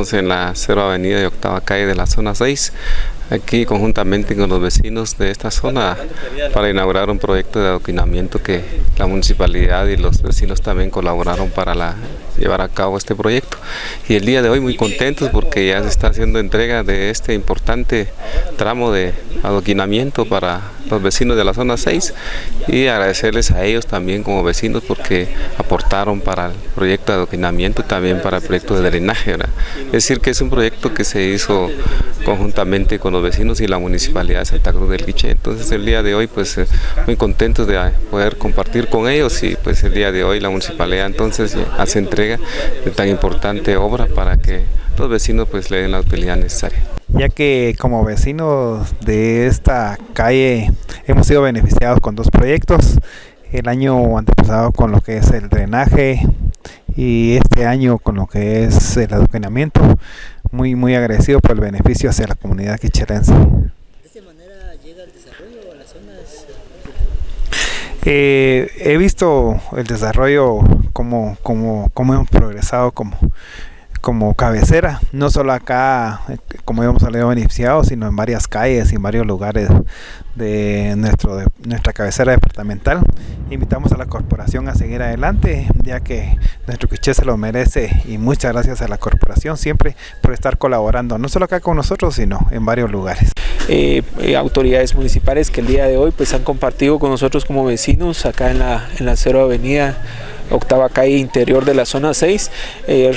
estamos en la 0 Avenida y 8ª calle de la zona 6, aquí conjuntamente con los vecinos de esta zona para inaugurar un proyecto de adoquinamiento que la municipalidad y los vecinos también colaboraron para llevar a cabo este proyecto. Y el día de hoy muy contentos porque ya se está haciendo entrega de este importante tramo de adoquinamiento para los vecinos de la zona 6 y agradecerles a ellos también como vecinos porque aportaron para el proyecto de adoquinamiento y también para el proyecto de drenaje, ¿verdad? Es decir que es un proyecto que se hizo conjuntamente con los vecinos y la municipalidad de Santa Cruz del Quiché. Entonces el día de hoy pues muy contentos de poder compartir con ellos y pues el día de hoy la municipalidad entonces hace entrega de tan importante obra para que los vecinos pues le den la utilidad necesaria. Ya que como vecinos de esta calle hemos sido beneficiados con dos proyectos, el año antepasado con lo que es el drenaje y este año con lo que es el adoquinamiento, muy agradecido por el beneficio hacia la comunidad quicherense. ¿De esta manera llega el desarrollo a las zonas? He visto el desarrollo como hemos progresado como cabecera, no solo acá como hemos salido beneficiados, sino en varias calles y en varios lugares de nuestra cabecera departamental. Invitamos a la corporación a seguir adelante, ya que nuestro Quiché se lo merece, y muchas gracias a la corporación siempre por estar colaborando, no solo acá con nosotros, sino en varios lugares. Autoridades municipales que el día de hoy pues han compartido con nosotros como vecinos acá en la 0 Avenida 8ª calle interior de la zona 6,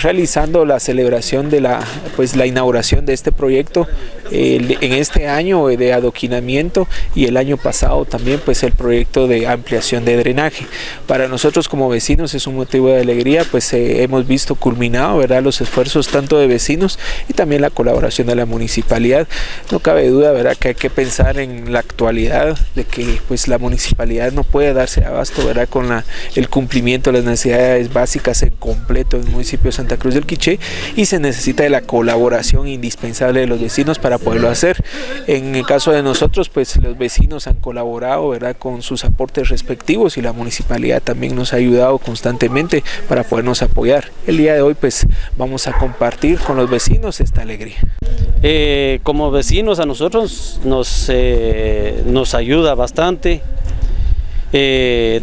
realizando la celebración de la inauguración de este proyecto en este año de adoquinamiento, y el año pasado también pues el proyecto de ampliación de drenaje. Para nosotros como vecinos es un motivo de alegría, pues hemos visto culminado, ¿verdad?, los esfuerzos tanto de vecinos y también la colaboración de la municipalidad. No cabe duda, ¿verdad?, que hay que pensar en la actualidad de que pues la municipalidad no puede darse abasto, ¿verdad?, con el cumplimiento de las necesidades básicas en completo en el municipio de Santa Cruz del Quiché, y se necesita de la colaboración indispensable de los vecinos para poderlo hacer. En el caso de nosotros, pues los vecinos han colaborado, ¿verdad?, con sus aportes respectivos, y la municipalidad también nos ha ayudado constantemente para podernos apoyar. El día de hoy pues vamos a compartir con los vecinos esta alegría. Como vecinos a nosotros nos ayuda bastante.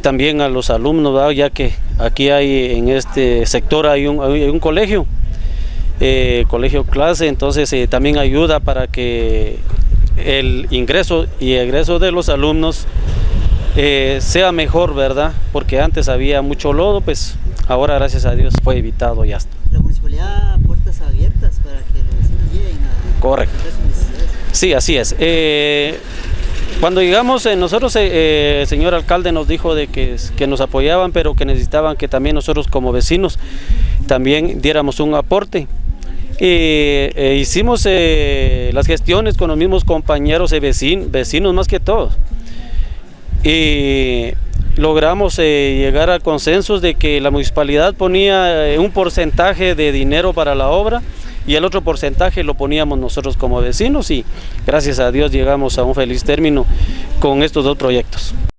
También a los alumnos, ¿verdad?, ya que aquí en este sector hay un colegio, colegio clase, entonces también ayuda para que el ingreso y egreso de los alumnos sea mejor, ¿verdad?, porque antes había mucho lodo, pues ahora gracias a Dios fue evitado ya. La municipalidad, puertas abiertas para que los vecinos lleguen a... Correcto. Sí, así es. Cuando llegamos nosotros, el señor alcalde nos dijo de que nos apoyaban, pero que necesitaban que también nosotros como vecinos también diéramos un aporte. Hicimos las gestiones con los mismos compañeros y vecinos más que todos. Y logramos llegar al consenso de que la municipalidad ponía un porcentaje de dinero para la obra, y el otro porcentaje lo poníamos nosotros como vecinos, y gracias a Dios llegamos a un feliz término con estos dos proyectos.